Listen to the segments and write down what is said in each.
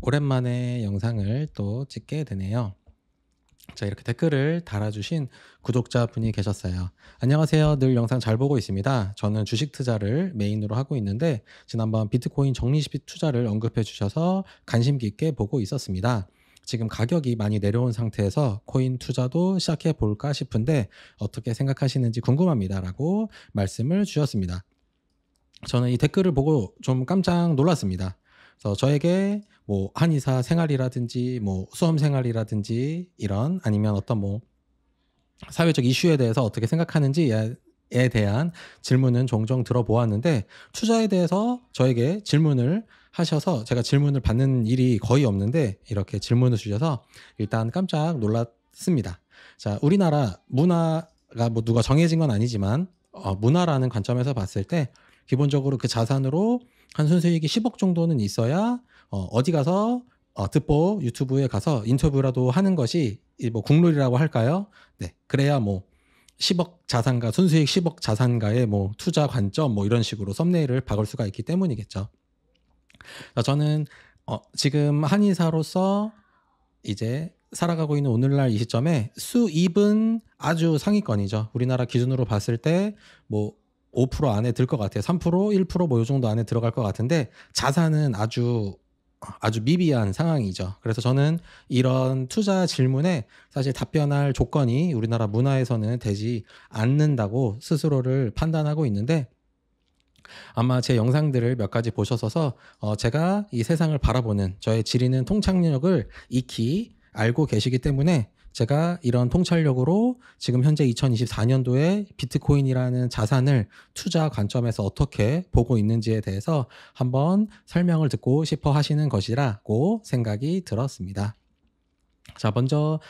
오랜만에 영상을 또 찍게 되네요. 자, 이렇게 댓글을 달아주신 구독자분이 계셨어요. 안녕하세요. 늘 영상 잘 보고 있습니다. 저는 주식 투자를 메인으로 하고 있는데 지난번 비트코인 적립식 투자를 언급해 주셔서 관심 깊게 보고 있었습니다. 지금 가격이 많이 내려온 상태에서 코인 투자도 시작해 볼까 싶은데 어떻게 생각하시는지 궁금합니다. 라고 말씀을 주셨습니다. 저는 이 댓글을 보고 좀 깜짝 놀랐습니다. 그래서 저에게 뭐 한의사 생활이라든지 뭐 수험 생활이라든지 이런 아니면 어떤 뭐 사회적 이슈에 대해서 어떻게 생각하는지에 대한 질문은 종종 들어보았는데 투자에 대해서 저에게 질문을 하셔서 제가 질문을 받는 일이 거의 없는데 이렇게 질문을 주셔서 일단 깜짝 놀랐습니다. 자, 우리나라 문화가 뭐 누가 정해진 건 아니지만 문화라는 관점에서 봤을 때 기본적으로 그 자산으로 한 순수익이 10억 정도는 있어야 어디 가서 듣보 유튜브에 가서 인터뷰라도 하는 것이 뭐 국룰이라고 할까요? 네, 그래야 뭐 10억 자산가, 순수익 10억 자산가의 뭐 투자 관점 뭐 이런 식으로 썸네일을 박을 수가 있기 때문이겠죠. 저는 지금 한의사로서 이제 살아가고 있는 오늘날 이 시점에 수입은 아주 상위권이죠. 우리나라 기준으로 봤을 때 뭐 5% 안에 들 것 같아요. 3%, 1% 뭐 이 정도 안에 들어갈 것 같은데 자산은 아주 미비한 상황이죠. 그래서 저는 이런 투자 질문에 사실 답변할 조건이 우리나라 문화에서는 되지 않는다고 스스로를 판단하고 있는데 아마 제 영상들을 몇 가지 보셔서 제가 이 세상을 바라보는 저의 지리는 통찰력을 익히 알고 계시기 때문에 제가 이런 통찰력으로 지금 현재 2024년도에 비트코인이라는 자산을 투자 관점에서 어떻게 보고 있는지에 대해서 한번 설명을 듣고 싶어 하시는 것이라고 생각이 들었습니다. 자, 먼저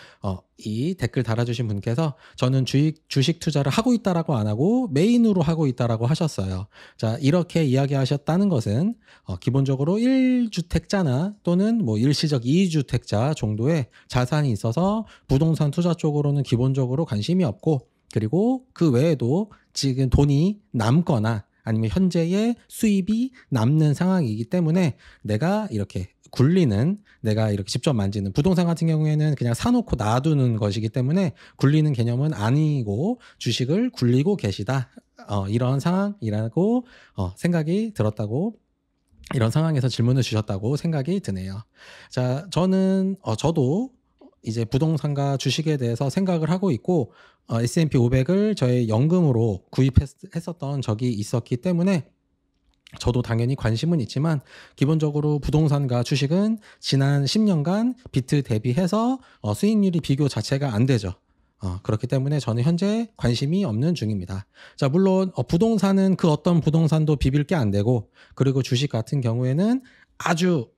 이 댓글 달아주신 분께서 저는 주식 투자를 하고 있다라고 안 하고 메인으로 하고 있다라고 하셨어요. 자, 이렇게 이야기하셨다는 것은 기본적으로 1주택자나 또는 뭐 일시적 2주택자 정도의 자산이 있어서 부동산 투자 쪽으로는 기본적으로 관심이 없고 그리고 그 외에도 지금 돈이 남거나 아니면 현재의 수입이 남는 상황이기 때문에 내가 이렇게 굴리는 내가 이렇게 직접 만지는 부동산 같은 경우에는 그냥 사놓고 놔두는 것이기 때문에 굴리는 개념은 아니고 주식을 굴리고 계시다 이런 상황이라고 생각이 들었다고 이런 상황에서 질문을 주셨다고 생각이 드네요. 자, 저도 이제 부동산과 주식에 대해서 생각을 하고 있고 S&P 500을 저의 연금으로 구입했었던 적이 있었기 때문에 저도 당연히 관심은 있지만 기본적으로 부동산과 주식은 지난 10년간 비트 대비해서 수익률이 비교 자체가 안 되죠. 그렇기 때문에 저는 현재 관심이 없는 중입니다. 자, 물론 부동산은 그 어떤 부동산도 비빌 게 안 되고 그리고 주식 같은 경우에는 아주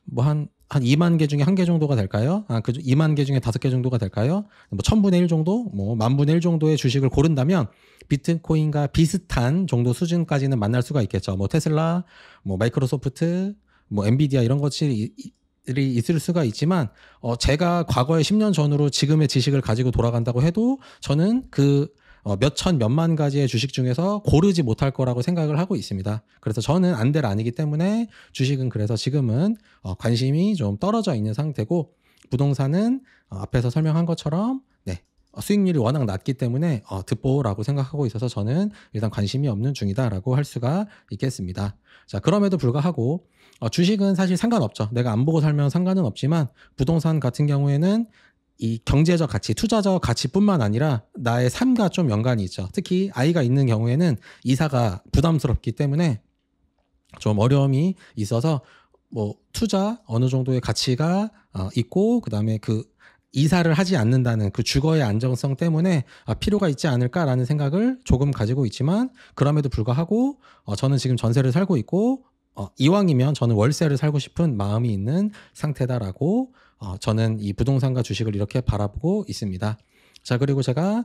뭐 한 2만 개 중에 1개 정도가 될까요? 그 2만 개 중에 5개 정도가 될까요? 뭐 1000분의 1 정도, 뭐 10,000분의 1 정도의 주식을 고른다면 비트코인과 비슷한 정도 수준까지는 만날 수가 있겠죠. 뭐 테슬라, 뭐 마이크로소프트, 뭐 엔비디아 이런 것들이 있을 수가 있지만 제가 과거에 10년 전으로 지금의 지식을 가지고 돌아간다고 해도 저는 그 몇천 몇만 가지의 주식 중에서 고르지 못할 거라고 생각을 하고 있습니다. 그래서 저는 안될 아니기 때문에 주식은 그래서 지금은 관심이 좀 떨어져 있는 상태고 부동산은 앞에서 설명한 것처럼 수익률이 워낙 낮기 때문에 듣보라고 생각하고 있어서 저는 일단 관심이 없는 중이다라고 할 수가 있겠습니다. 자, 그럼에도 불구하고 주식은 사실 상관없죠. 내가 안 보고 살면 상관은 없지만 부동산 같은 경우에는 이 경제적 가치, 투자적 가치뿐만 아니라 나의 삶과 좀 연관이 있죠. 특히 아이가 있는 경우에는 이사가 부담스럽기 때문에 좀 어려움이 있어서 뭐 투자 어느 정도의 가치가 있고 그다음에 그 이사를 하지 않는다는 그 주거의 안정성 때문에 필요가 있지 않을까라는 생각을 조금 가지고 있지만 그럼에도 불구하고 저는 지금 전세를 살고 있고 이왕이면 저는 월세를 살고 싶은 마음이 있는 상태다라고 저는 이 부동산과 주식을 이렇게 바라보고 있습니다. 자, 그리고 제가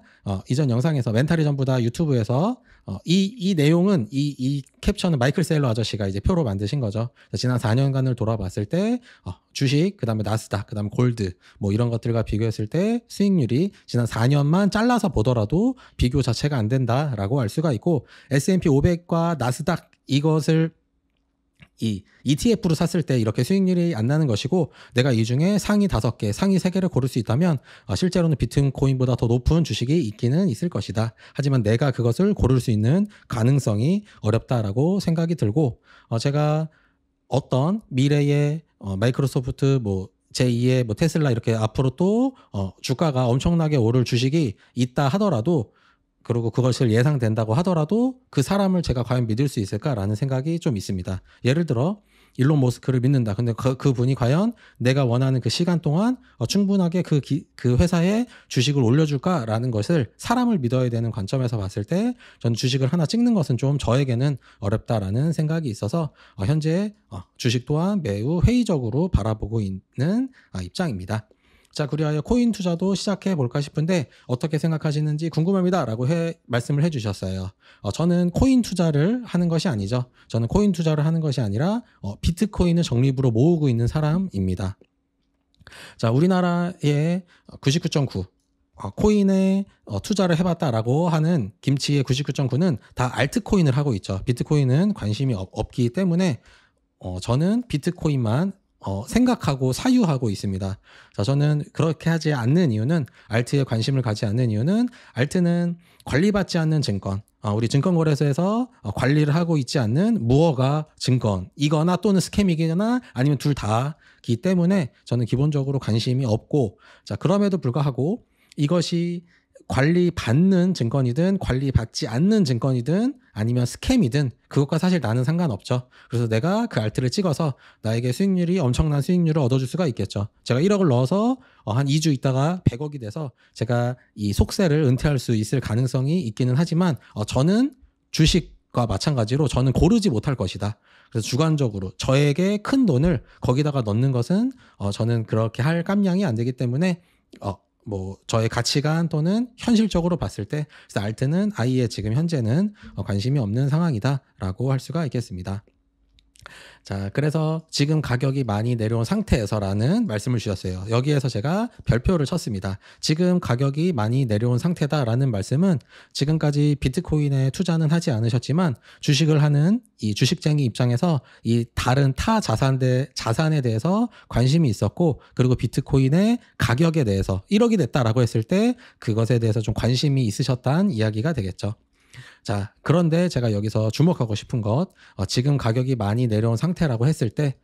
이전 영상에서 멘탈이 전부 다 유튜브에서 이 내용은 이 캡션은 마이클 세일러 아저씨가 이제 표로 만드신 거죠. 지난 4년간을 돌아봤을 때 주식, 그다음에 나스닥, 그다음에 골드 뭐 이런 것들과 비교했을 때 수익률이 지난 4년만 잘라서 보더라도 비교 자체가 안 된다라고 알 수가 있고 S&P 500과 나스닥 이 ETF로 샀을 때 이렇게 수익률이 안 나는 것이고, 내가 이 중에 상위 5개, 상위 3개를 고를 수 있다면 실제로는 비트코인보다 더 높은 주식이 있기는 있을 것이다. 하지만 내가 그것을 고를 수 있는 가능성이 어렵다라고 생각이 들고, 제가 어떤 미래의 마이크로소프트, 제2의 테슬라 이렇게 앞으로 또 주가가 엄청나게 오를 주식이 있다 하더라도, 그리고 그것을 예상된다고 하더라도 그 사람을 제가 과연 믿을 수 있을까라는 생각이 좀 있습니다. 예를 들어 일론 머스크를 믿는다. 근데 그 분이 과연 내가 원하는 그 시간 동안 충분하게 그 회사에 주식을 올려줄까라는 것을 사람을 믿어야 되는 관점에서 봤을 때 저는 주식을 하나 찍는 것은 좀 저에게는 어렵다라는 생각이 있어서 현재 주식 또한 매우 회의적으로 바라보고 있는 입장입니다. 자, 그리하여 코인 투자도 시작해 볼까 싶은데 어떻게 생각하시는지 궁금합니다 라고 말씀을 해주셨어요. 저는 코인 투자를 하는 것이 아니죠. 저는 코인 투자를 하는 것이 아니라 비트코인을 적립으로 모으고 있는 사람입니다. 자, 우리나라의 99.9 코인에 투자를 해봤다라고 하는 김치의 99.9는 다 알트코인을 하고 있죠. 비트코인은 관심이 없기 때문에 저는 비트코인만 생각하고 사유하고 있습니다. 자, 저는 그렇게 하지 않는 이유는, 알트에 관심을 가지 않는 이유는, 알트는 관리받지 않는 증권, 우리 증권거래소에서 관리를 하고 있지 않는 무허가 증권이거나 또는 스캠이거나 아니면 둘 다기 때문에 저는 기본적으로 관심이 없고, 자, 그럼에도 불구하고 이것이 관리받는 증권이든 관리받지 않는 증권이든 아니면 스캠이든 그것과 사실 나는 상관없죠. 그래서 내가 그 알트를 찍어서 나에게 수익률이 엄청난 수익률을 얻어줄 수가 있겠죠. 제가 1억을 넣어서 한 2주 있다가 100억이 돼서 제가 이 속세를 은퇴할 수 있을 가능성이 있기는 하지만 저는 주식과 마찬가지로 저는 고르지 못할 것이다. 그래서 주관적으로 저에게 큰 돈을 거기다가 넣는 것은 저는 그렇게 할 깜냥이 안 되기 때문에 저의 가치관 또는 현실적으로 봤을 때 그래서 알트는 아예 지금 현재는 관심이 없는 상황이다라고 할 수가 있겠습니다. 자, 그래서 지금 가격이 많이 내려온 상태에서라는 말씀을 주셨어요. 여기에서 제가 별표를 쳤습니다. 지금 가격이 많이 내려온 상태다라는 말씀은 지금까지 비트코인에 투자는 하지 않으셨지만 주식을 하는 이 주식쟁이 입장에서 이 다른 타 자산에 대해서 관심이 있었고, 그리고 비트코인의 가격에 대해서 1억이 됐다라고 했을 때 그것에 대해서 좀 관심이 있으셨다는 이야기가 되겠죠. 자, 그런데 제가 여기서 주목하고 싶은 것, 지금 가격이 많이 내려온 상태라고 했을 때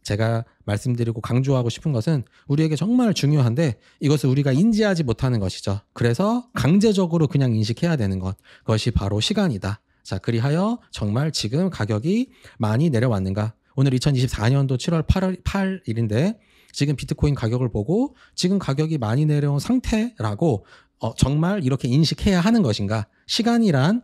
제가 말씀드리고 강조하고 싶은 것은 우리에게 정말 중요한데 이것을 우리가 인지하지 못하는 것이죠. 그래서 강제적으로 그냥 인식해야 되는 것, 그것이 바로 시간이다. 자, 그리하여 정말 지금 가격이 많이 내려왔는가? 오늘 2024년도 7월 8일인데 지금 비트코인 가격을 보고 지금 가격이 많이 내려온 상태라고 정말 이렇게 인식해야 하는 것인가? 시간이란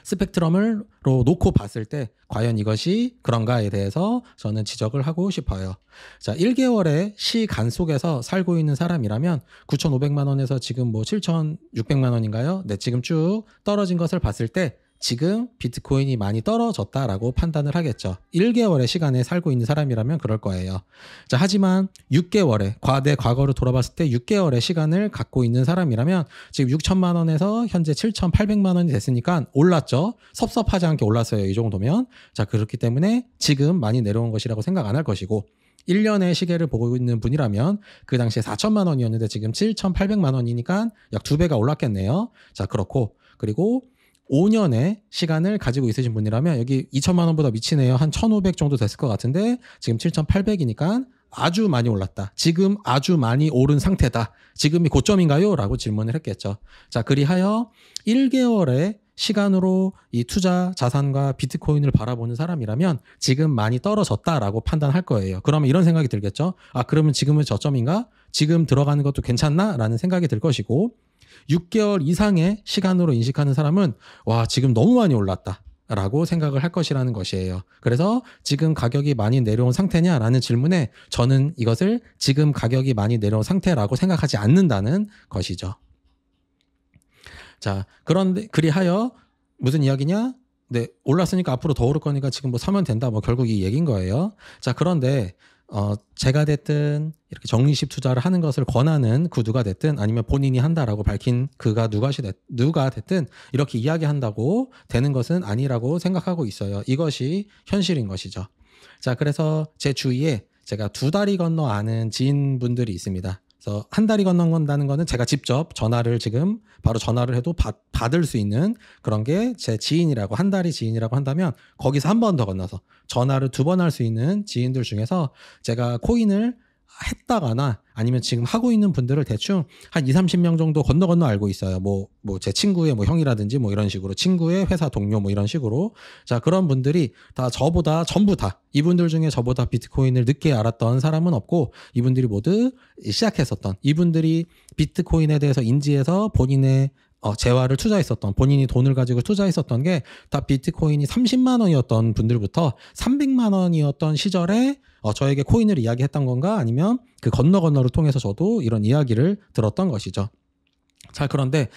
스펙트럼으로 놓고 봤을 때 과연 이것이 그런가에 대해서 저는 지적을 하고 싶어요. 자, 1개월의 시간 속에서 살고 있는 사람이라면 9,500만 원에서 지금 7,600만 원인가요? 네, 지금 쭉 떨어진 것을 봤을 때 지금 비트코인이 많이 떨어졌다라고 판단을 하겠죠. 1개월의 시간에 살고 있는 사람이라면 그럴 거예요. 자, 하지만 6개월의 과거로 돌아봤을 때 6개월의 시간을 갖고 있는 사람이라면 지금 6천만 원에서 현재 7,800만 원이 됐으니까 올랐죠. 섭섭하지 않게 올랐어요. 이 정도면. 자, 그렇기 때문에 지금 많이 내려온 것이라고 생각 안 할 것이고, 1년의 시계를 보고 있는 분이라면 그 당시에 4천만 원이었는데 지금 7,800만 원이니까 약 2배가 올랐겠네요. 자, 그리고 5년의 시간을 가지고 있으신 분이라면 여기 2천만 원보다 미치네요. 한 1,500 정도 됐을 것 같은데 지금 7,800이니까 아주 많이 올랐다. 지금 아주 많이 오른 상태다. 지금이 고점인가요? 라고 질문을 했겠죠. 자, 그리하여 1개월의 시간으로 이 투자 자산과 비트코인을 바라보는 사람이라면 지금 많이 떨어졌다라고 판단할 거예요. 그러면 이런 생각이 들겠죠. 그러면 지금은 저점인가? 지금 들어가는 것도 괜찮나? 라는 생각이 들 것이고, 6개월 이상의 시간으로 인식하는 사람은 지금 너무 많이 올랐다 라고 생각을 할 것이라는 것이에요. 그래서 지금 가격이 많이 내려온 상태냐라는 질문에 저는 이것을 지금 가격이 많이 내려온 상태라고 생각하지 않는다는 것이죠. 자, 그리하여 무슨 이야기냐? 네, 올랐으니까 앞으로 더 오를 거니까 지금 사면 된다. 결국 이 얘기인 거예요. 자, 그런데 제가 됐든 이렇게 적립식 투자를 하는 것을 권하는 그 누가 됐든 아니면 본인이 한다라고 밝힌 그가 누가 됐든 이렇게 이야기한다고 되는 것은 아니라고 생각하고 있어요. 이것이 현실인 것이죠. 자, 그래서 제 주위에 제가 두 다리 건너 아는 지인분들이 있습니다. 그래서 한 다리 건너간다는 거는 제가 직접 전화를 지금 바로 전화를 해도 받을 수 있는 그런 게 제 지인이라고, 한 다리 지인이라고 한다면 거기서 한 번 더 건너서 전화를 두 번 할 수 있는 지인들 중에서 제가 코인을 했다거나 아니면 지금 하고 있는 분들을 대충 한 2, 30명 정도 건너 알고 있어요. 뭐 제 친구의 뭐 형이라든지 뭐 이런 식으로, 친구의 회사 동료 뭐 이런 식으로. 자, 그런 분들이 다 저보다, 전부 다 이분들 중에 저보다 비트코인을 늦게 알았던 사람은 없고, 이분들이 모두 시작했었던, 이분들이 비트코인에 대해서 인지해서 본인의 재화를 투자했었던, 본인이 돈을 가지고 투자했었던 게 다 비트코인이 30만 원이었던 분들부터 300만 원이었던 시절에 저에게 코인을 이야기했던 건가, 아니면 그 건너를 통해서 저도 이런 이야기를 들었던 것이죠. 자, 그런데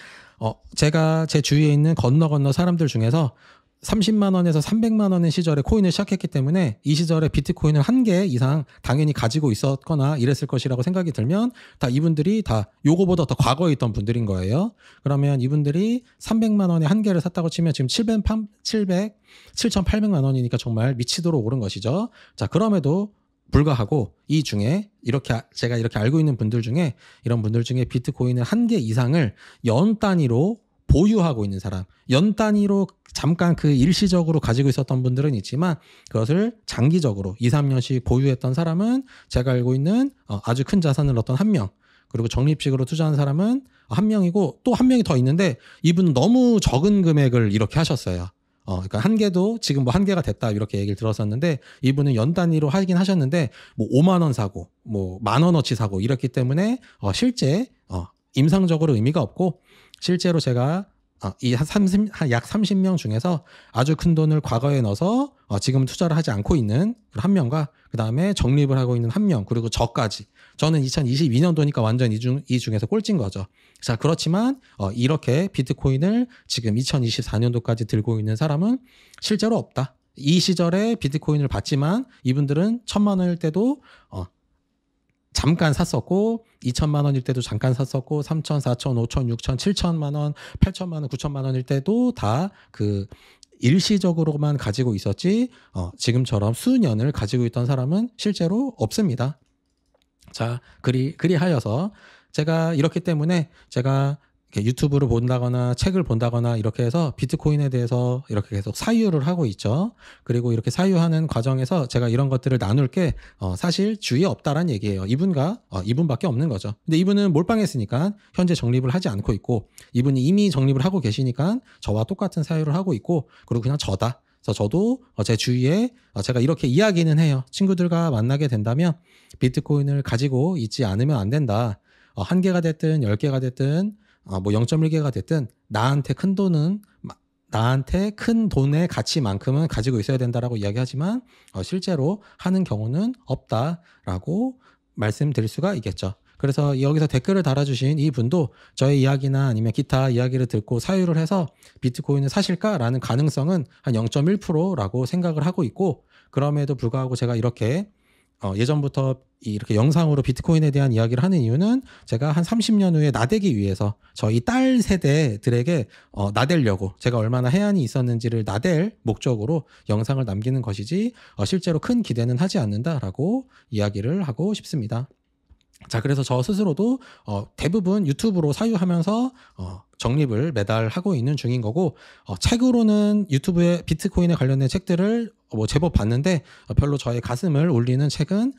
제가 제 주위에 있는 건너 사람들 중에서 30만 원에서 300만 원의 시절에 코인을 시작했기 때문에 이 시절에 비트코인을 한 개 이상 당연히 가지고 있었거나 이랬을 것이라고 생각이 들면, 다 이분들이 다 요거보다 더 과거에 있던 분들인 거예요. 그러면 이분들이 300만 원에 한 개를 샀다고 치면 지금 7,800만 원이니까 정말 미치도록 오른 것이죠. 자, 그럼에도 불구하고 이 중에 제가 이렇게 알고 있는 분들 중에, 이런 분들 중에 비트코인을 한 개 이상을 연 단위로 보유하고 있는 사람, 연 단위로 잠깐 그 일시적으로 가지고 있었던 분들은 있지만 그것을 장기적으로 2, 3년씩 보유했던 사람은 제가 알고 있는 아주 큰 자산을 얻던 한 명, 그리고 적립식으로 투자한 사람은 한 명이고, 또 한 명이 더 있는데 이분은 너무 적은 금액을 이렇게 하셨어요. 그러니까 한 개도 지금 뭐 한 개가 됐다 이렇게 얘기를 들었었는데, 이분은 연 단위로 하긴 하셨는데 뭐 5만 원 사고 뭐 10,000원어치 사고 이렇기 때문에 실제 임상적으로 의미가 없고, 실제로 제가 약 30명 중에서 아주 큰 돈을 과거에 넣어서 지금 투자를 하지 않고 있는 한 명과, 그 다음에 적립을 하고 있는 한 명, 그리고 저까지, 저는 2022년도니까 완전 이 중에서 꼴찌인 거죠. 자, 그렇지만 이렇게 비트코인을 지금 2024년도까지 들고 있는 사람은 실제로 없다. 이 시절에 비트코인을 봤지만 이분들은 1,000만 원일 때도 잠깐 샀었고, 2,000만 원일 때도 잠깐 샀었고, 3,000, 4,000, 5,000, 6,000, 7,000만 원, 8,000만 원, 9,000만 원일 때도 다 그 일시적으로만 가지고 있었지, 지금처럼 수년을 가지고 있던 사람은 실제로 없습니다. 자, 그리하여서 제가 이렇기 때문에 제가 유튜브를 본다거나 책을 본다거나 이렇게 해서 비트코인에 대해서 이렇게 계속 사유를 하고 있죠. 그리고 이렇게 사유하는 과정에서 제가 이런 것들을 나눌 게 사실 주위에 없다란 얘기예요. 이분밖에 없는 거죠. 근데 이분은 몰빵했으니까 현재 적립을 하지 않고 있고, 이분이 이미 적립을 하고 계시니까 저와 똑같은 사유를 하고 있고, 그리고 그냥 저다. 그래서 저도 제 주위에 제가 이렇게 이야기는 해요. 친구들과 만나게 된다면 비트코인을 가지고 있지 않으면 안 된다. 한 개가 됐든 10개가 됐든 뭐 0.1개가 됐든 나한테 큰 돈의 가치만큼은 가지고 있어야 된다라고 이야기하지만 실제로 하는 경우는 없다라고 말씀드릴 수가 있겠죠. 그래서 여기서 댓글을 달아주신 이 분도 저의 이야기나 아니면 기타 이야기를 듣고 사유를 해서 비트코인을 사실까라는 가능성은 한 0.1%라고 생각을 하고 있고, 그럼에도 불구하고 제가 이렇게 예전부터 이렇게 영상으로 비트코인에 대한 이야기를 하는 이유는 제가 한 30년 후에 나대기 위해서 저희 딸 세대들에게 나대려고, 제가 얼마나 해안이 있었는지를 나댈 목적으로 영상을 남기는 것이지 실제로 큰 기대는 하지 않는다라고 이야기를 하고 싶습니다. 자, 그래서 저 스스로도 대부분 유튜브로 사유하면서 적립을 매달 하고 있는 중인 거고, 책으로는 유튜브에 비트코인에 관련된 책들을 뭐 제법 봤는데 별로 저의 가슴을 울리는 책은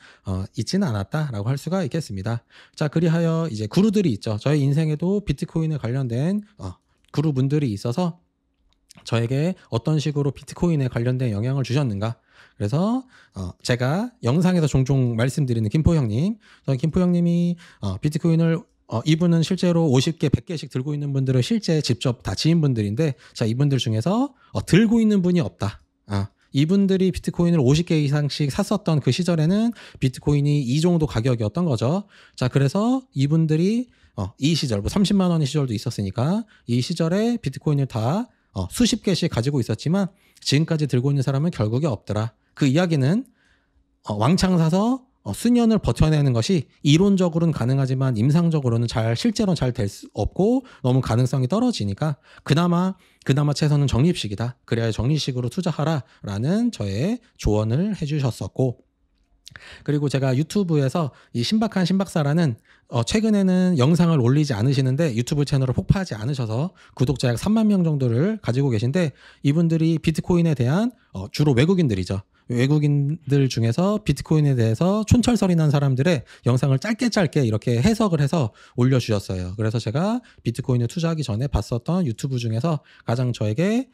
있지는 않았다라고 할 수가 있겠습니다. 자, 그리하여 이제 구루들이 있죠. 저의 인생에도 비트코인에 관련된 구루분들이 있어서 저에게 어떤 식으로 비트코인에 관련된 영향을 주셨는가. 그래서 제가 영상에서 종종 말씀드리는 김포 형님, 김포 형님이 비트코인을 이분은 실제로 50개, 100개씩 들고 있는 분들은 실제 직접 다 지인분들인데, 자, 이분들 중에서 들고 있는 분이 없다. 이분들이 비트코인을 50개 이상씩 샀었던 그 시절에는 비트코인이 이 정도 가격이었던 거죠. 자, 그래서 이분들이 이 시절, 뭐 30만 원의 시절도 있었으니까 이 시절에 비트코인을 다 수십 개씩 가지고 있었지만 지금까지 들고 있는 사람은 결국에 없더라. 그 이야기는 왕창 사서 수년을 버텨내는 것이 이론적으로는 가능하지만 임상적으로는 실제로는 잘 될 수 없고 너무 가능성이 떨어지니까 그나마 최선은 적립식이다. 그래야 적립식으로 투자하라라는 저의 조언을 해주셨었고, 그리고 제가 유튜브에서 이 신박한 신박사라는 최근에는 영상을 올리지 않으시는데 유튜브 채널을 폭파하지 않으셔서 구독자 약 3만 명 정도를 가지고 계신데, 이분들이 비트코인에 대한 주로 외국인들이죠. 외국인들 중에서 비트코인에 대해서 촌철살이 난 사람들의 영상을 짧게 이렇게 해석을 해서 올려주셨어요. 그래서 제가 비트코인에 투자하기 전에 봤었던 유튜브 중에서 가장 저에게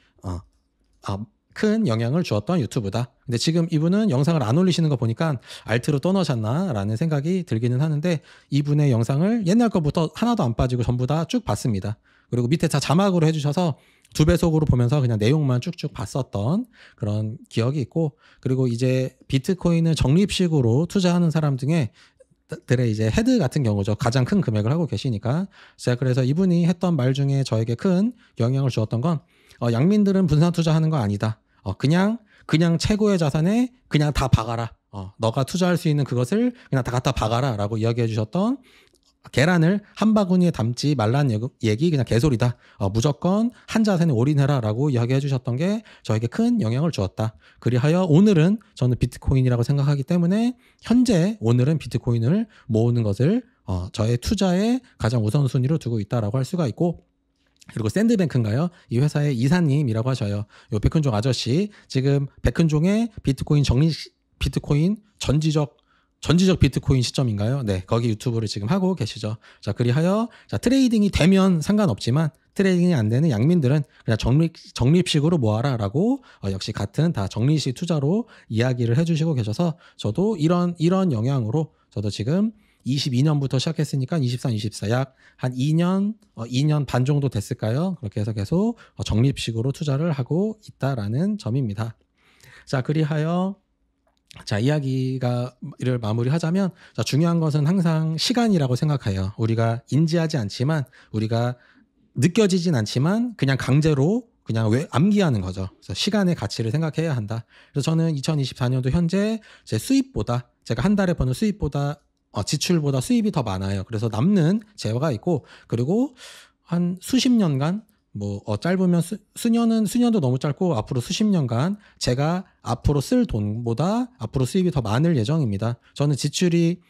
큰 영향을 주었던 유튜브다. 근데 지금 이분은 영상을 안 올리시는 거 보니까 알트로 떠나셨나 라는 생각이 들기는 하는데, 이분의 영상을 옛날 거부터 하나도 안 빠지고 전부 다 쭉 봤습니다. 그리고 밑에 다 자막으로 해주셔서 2배속으로 보면서 그냥 내용만 쭉쭉 봤었던 그런 기억이 있고, 그리고 이제 비트코인을 적립식으로 투자하는 사람 중에 들의 이제 헤드 같은 경우죠. 가장 큰 금액을 하고 계시니까. 제가 그래서 이분이 했던 말 중에 저에게 큰 영향을 주었던 건, 양민들은 분산 투자하는 거 아니다. 그냥 최고의 자산에 그냥 다 박아라. 너가 투자할 수 있는 그것을 그냥 다 갖다 박아라 라고 이야기해 주셨던, 계란을 한 바구니에 담지 말라는 얘기 그냥 개소리다. 무조건 한 자산에 올인해라 라고 이야기해 주셨던 게 저에게 큰 영향을 주었다. 그리하여 오늘은 저는 비트코인이라고 생각하기 때문에 현재 오늘은 비트코인을 모으는 것을 저의 투자의 가장 우선순위로 두고 있다라고 할 수가 있고, 그리고 샌드뱅크인가요? 이 회사의 이사님이라고 하셔요. 요 백은종 아저씨, 지금 백은종의 비트코인 전지적 비트코인 시점인가요? 네, 거기 유튜브를 지금 하고 계시죠. 자, 그리하여 트레이딩이 되면 상관없지만 트레이딩이 안 되는 양민들은 그냥 적립식으로 모아라라고 역시 같은 다 적립식 투자로 이야기를 해주시고 계셔서, 저도 이런 영향으로 저도 지금 22년부터 시작했으니까 23, 24 약 한 2년 반 정도 됐을까요? 그렇게 해서 계속 적립식으로 투자를 하고 있다라는 점입니다. 자, 그리하여 이야기를 마무리하자면, 중요한 것은 항상 시간이라고 생각해요. 우리가 인지하지 않지만, 우리가 느껴지진 않지만 그냥 강제로 그냥 왜 암기하는 거죠. 그래서 시간의 가치를 생각해야 한다. 그래서 저는 2024년도 현재 제 수입보다, 제가 한 달에 버는 수입보다 지출보다 수입이 더 많아요. 그래서 남는 재화가 있고, 그리고 한 수십 년간 짧으면 수년도 너무 짧고 앞으로 수십 년간 제가 앞으로 쓸 돈보다 앞으로 수입이 더 많을 예정입니다. 저는 지출이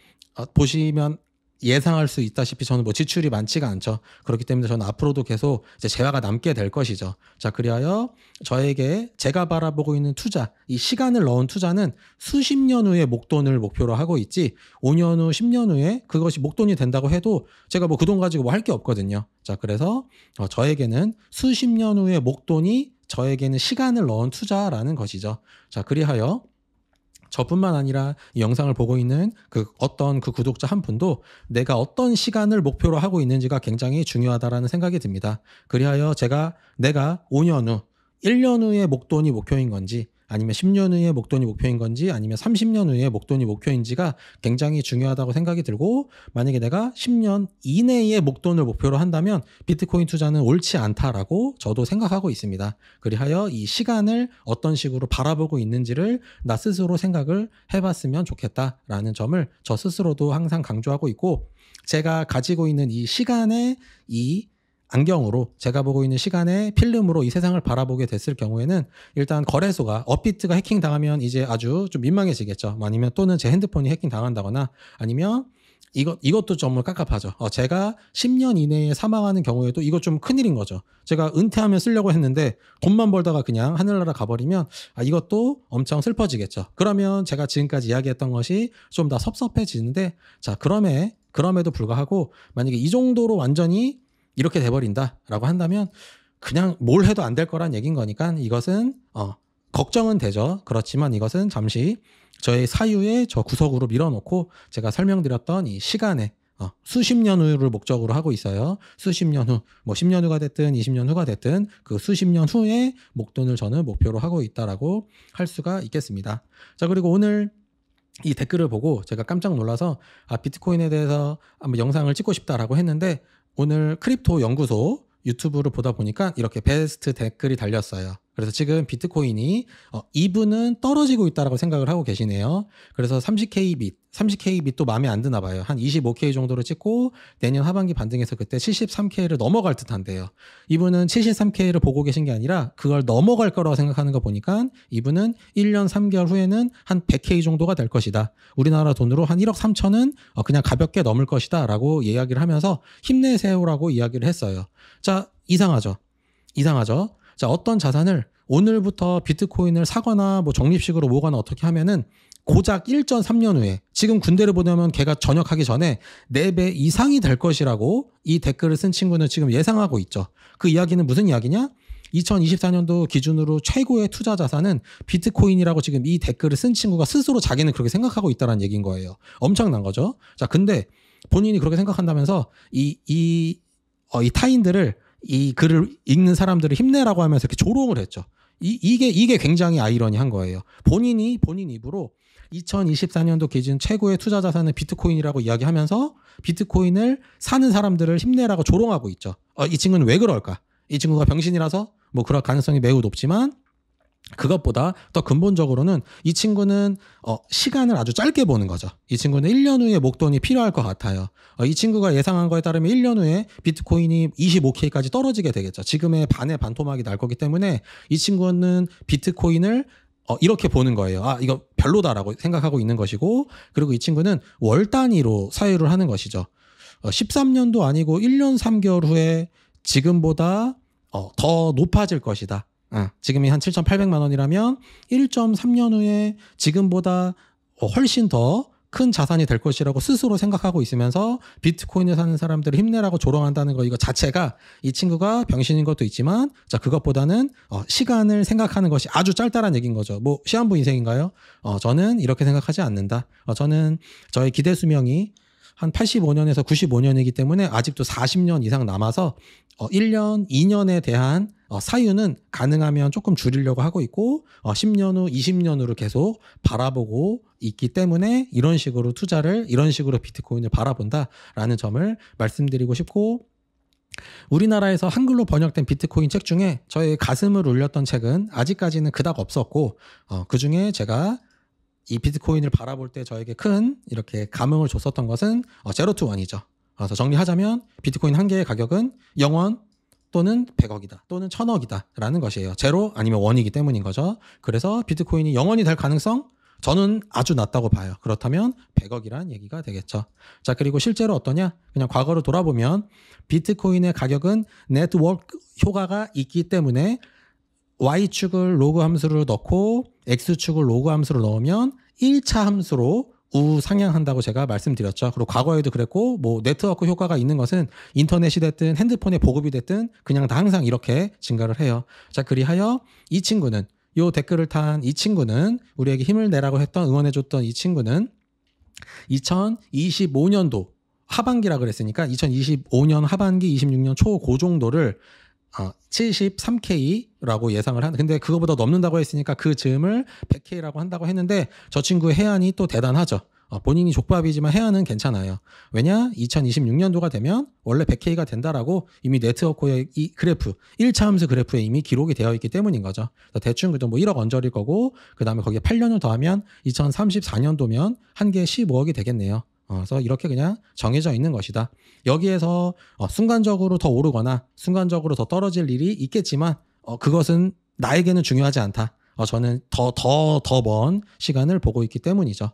보시면 예상할 수 있다시피 저는 지출이 많지가 않죠. 그렇기 때문에 저는 앞으로도 계속 이제 재화가 남게 될 것이죠. 자, 그리하여 제가 바라보고 있는 투자, 이 시간을 넣은 투자는 수십 년 후에 목돈을 목표로 하고 있지, 5년 후, 10년 후에 그것이 목돈이 된다고 해도 제가 그 돈 가지고 할 게 없거든요. 자, 그래서 저에게는 수십 년 후에 목돈이 저에게는 시간을 넣은 투자라는 것이죠. 자, 그리하여 저뿐만 아니라 이 영상을 보고 있는 어떤 구독자 한 분도 내가 어떤 시간을 목표로 하고 있는지가 굉장히 중요하다라는 생각이 듭니다. 그리하여 내가 5년 후, 1년 후에 목돈이 목표인 건지, 아니면 10년 후에 목돈이 목표인 건지, 아니면 30년 후에 목돈이 목표인지가 굉장히 중요하다고 생각이 들고, 만약에 내가 10년 이내에 목돈을 목표로 한다면 비트코인 투자는 옳지 않다라고 저도 생각하고 있습니다. 그리하여 이 시간을 어떤 식으로 바라보고 있는지를 나 스스로 생각을 해봤으면 좋겠다라는 점을 저 스스로도 항상 강조하고 있고, 제가 가지고 있는 이 시간의 이 안경으로, 제가 보고 있는 시간의 필름으로 이 세상을 바라보게 됐을 경우에는, 일단 거래소가 업비트가 해킹 당하면 이제 아주 좀 민망해지겠죠. 아니면 또는 제 핸드폰이 해킹 당한다거나, 아니면 이것도 정말 깝깝하죠. 제가 10년 이내에 사망하는 경우에도 이거 좀 큰일인 거죠. 제가 은퇴하면 쓰려고 했는데 돈만 벌다가 그냥 하늘나라 가버리면 이것도 엄청 슬퍼지겠죠. 그러면 제가 지금까지 이야기했던 것이 좀 더 섭섭해지는데, 자, 그럼에도 불구하고 만약에 이 정도로 완전히 이렇게 돼버린다라고 한다면 그냥 뭘 해도 안 될 거란 얘기인 거니까, 이것은 걱정은 되죠. 그렇지만 이것은 잠시 저의 사유에 저 구석으로 밀어놓고, 제가 설명드렸던 이 시간에 수십 년 후를 목적으로 하고 있어요. 수십 년 후, 10년 후가 됐든 20년 후가 됐든 그 수십 년 후에 목돈을 저는 목표로 하고 있다라고 할 수가 있겠습니다. 자, 그리고 오늘 이 댓글을 보고 제가 깜짝 놀라서 비트코인에 대해서 한번 영상을 찍고 싶다라고 했는데, 오늘 크립토 연구소 유튜브를 보다 보니까 이렇게 베스트 댓글이 달렸어요. 그래서 지금 비트코인이 2분은 떨어지고 있다라고 생각을 하고 계시네요. 그래서 30K 빗, 30K 밑도 마음에 안 드나 봐요. 한 25K 정도로 찍고 내년 하반기 반등해서 그때 73K를 넘어갈 듯한데요. 이분은 73K를 보고 계신 게 아니라 그걸 넘어갈 거라고 생각하는 거 보니까 이분은 1년 3개월 후에는 한 100K 정도가 될 것이다. 우리나라 돈으로 한 1억 3천은 그냥 가볍게 넘을 것이다 라고 이야기를 하면서 힘내세요라고 이야기를 했어요. 자, 이상하죠. 자, 어떤 자산을 오늘부터 비트코인을 사거나 뭐 적립식으로 모거나 어떻게 하면은 고작 1.3년 후에 지금 군대를 보내면 걔가 전역하기 전에 4배 이상이 될 것이라고 이 댓글을 쓴 친구는 지금 예상하고 있죠. 그 이야기는 무슨 이야기냐? 2024년도 기준으로 최고의 투자 자산은 비트코인이라고 지금 이 댓글을 쓴 친구가 스스로 자기는 그렇게 생각하고 있다는 얘기인 거예요. 엄청난 거죠. 자, 근데 본인이 그렇게 생각한다면서 이 타인들을 이 글을 읽는 사람들을 힘내라고 하면서 이렇게 조롱을 했죠. 이게 굉장히 아이러니한 거예요. 본인 입으로 2024년도 기준 최고의 투자 자산은 비트코인이라고 이야기하면서 비트코인을 사는 사람들을 힘내라고 조롱하고 있죠. 이 친구는 왜 그럴까? 이 친구가 병신이라서 뭐 그럴 가능성이 매우 높지만 그것보다 더 근본적으로는 이 친구는 시간을 아주 짧게 보는 거죠. 이 친구는 1년 후에 목돈이 필요할 것 같아요. 이 친구가 예상한 거에 따르면 1년 후에 비트코인이 25K까지 떨어지게 되겠죠. 지금의 반의 반토막이 날 거기 때문에 이 친구는 비트코인을 이렇게 보는 거예요. 아, 이거 별로다라고 생각하고 있는 것이고, 그리고 이 친구는 월 단위로 사유를 하는 것이죠. 13년도 아니고 1년 3개월 후에 지금보다 더 높아질 것이다. 지금이 한 7,800만 원이라면 1.3년 후에 지금보다 훨씬 더 큰 자산이 될 것이라고 스스로 생각하고 있으면서 비트코인을 사는 사람들을 힘내라고 조롱한다는 거, 이거 자체가 이 친구가 병신인 것도 있지만, 자, 그것보다는 시간을 생각하는 것이 아주 짧다라는 얘기인 거죠. 뭐 시한부 인생인가요? 저는 이렇게 생각하지 않는다. 저는 저의 기대 수명이 한 85년에서 95년이기 때문에 아직도 40년 이상 남아서 1년, 2년에 대한 사유는 가능하면 조금 줄이려고 하고 있고 10년 후, 20년 후를 계속 바라보고 있기 때문에 이런 식으로 투자를, 이런 식으로 비트코인을 바라본다라는 점을 말씀드리고 싶고, 우리나라에서 한글로 번역된 비트코인 책 중에 저의 가슴을 울렸던 책은 아직까지는 그닥 없었고, 그중에 제가 이 비트코인을 바라볼 때 저에게 큰 이렇게 감흥을 줬었던 것은 제로 투 원이죠. 그래서 정리하자면 비트코인 한 개의 가격은 0원 또는 100억이다 또는 1000억이다 라는 것이에요. 제로 아니면 원이기 때문인 거죠. 그래서 비트코인이 0원이 될 가능성, 저는 아주 낮다고 봐요. 그렇다면 100억이란 얘기가 되겠죠. 자, 그리고 실제로 어떠냐? 그냥 과거로 돌아보면 비트코인의 가격은 네트워크 효과가 있기 때문에 Y축을 로그 함수를 넣고 X축을 로그 함수를 넣으면 1차 함수로 우상향한다고 제가 말씀드렸죠. 그리고 과거에도 그랬고, 뭐 네트워크 효과가 있는 것은 인터넷이 됐든 핸드폰에 보급이 됐든 그냥 다 항상 이렇게 증가를 해요. 자, 그리하여 이 친구는, 요 댓글을 탄 이 친구는, 우리에게 힘을 내라고 했던, 응원해줬던 이 친구는 2025년도 하반기라 그랬으니까 2025년 하반기, 26년 초 그 정도를 73K라고 예상을 하는, 근데 그거보다 넘는다고 했으니까 그 즈음을 100K라고 한다고 했는데 저 친구의 해안이 또 대단하죠. 본인이 족밥이지만 해안은 괜찮아요. 왜냐? 2026년도가 되면 원래 100K가 된다라고 이미 네트워크의 이 그래프, 1차 함수 그래프에 이미 기록이 되어 있기 때문인 거죠. 대충 그래도 뭐 1억 언저리일 거고, 그 다음에 거기에 8년을 더하면 2034년도면 한 개에 15억이 되겠네요. 그래서 이렇게 그냥 정해져 있는 것이다. 여기에서 순간적으로 더 오르거나 순간적으로 더 떨어질 일이 있겠지만 그것은 나에게는 중요하지 않다. 저는 더 먼 시간을 보고 있기 때문이죠.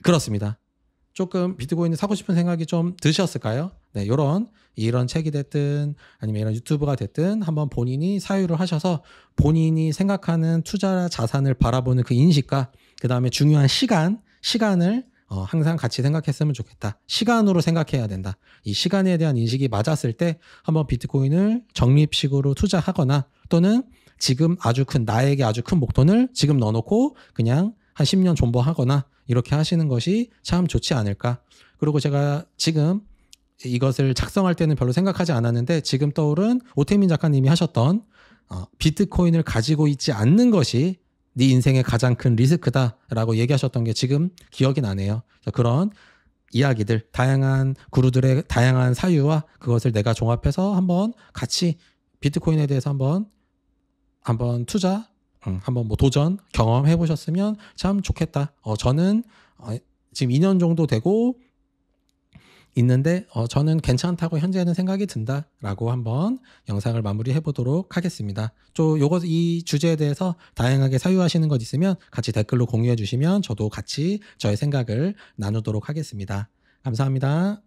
그렇습니다. 조금 비트코인을 사고 싶은 생각이 좀 드셨을까요? 네, 이런 책이 됐든 아니면 이런 유튜브가 됐든 한번 본인이 사유를 하셔서 본인이 생각하는 투자 자산을 바라보는 그 인식과 그 다음에 중요한 시간을 항상 같이 생각했으면 좋겠다. 시간으로 생각해야 된다. 이 시간에 대한 인식이 맞았을 때 한번 비트코인을 적립식으로 투자하거나, 또는 지금 나에게 아주 큰 목돈을 지금 넣어놓고 그냥 한 10년 존버하거나 이렇게 하시는 것이 참 좋지 않을까. 그리고 제가 지금 이것을 작성할 때는 별로 생각하지 않았는데 지금 떠오른 오태민 작가님이 하셨던 비트코인을 가지고 있지 않는 것이 네 인생의 가장 큰 리스크다라고 얘기하셨던 게 지금 기억이 나네요. 그런 이야기들, 다양한 구루들의 다양한 사유와 그것을 내가 종합해서 한번 같이 비트코인에 대해서 한번 투자, 한번 뭐 도전 경험해 보셨으면 참 좋겠다. 저는 지금 2년 정도 되고 있는데 저는 괜찮다고 현재는 생각이 든다라고 한번 영상을 마무리해 보도록 하겠습니다. 이 주제에 대해서 다양하게 사유하시는 것 있으면 같이 댓글로 공유해 주시면 저도 같이 저의 생각을 나누도록 하겠습니다. 감사합니다.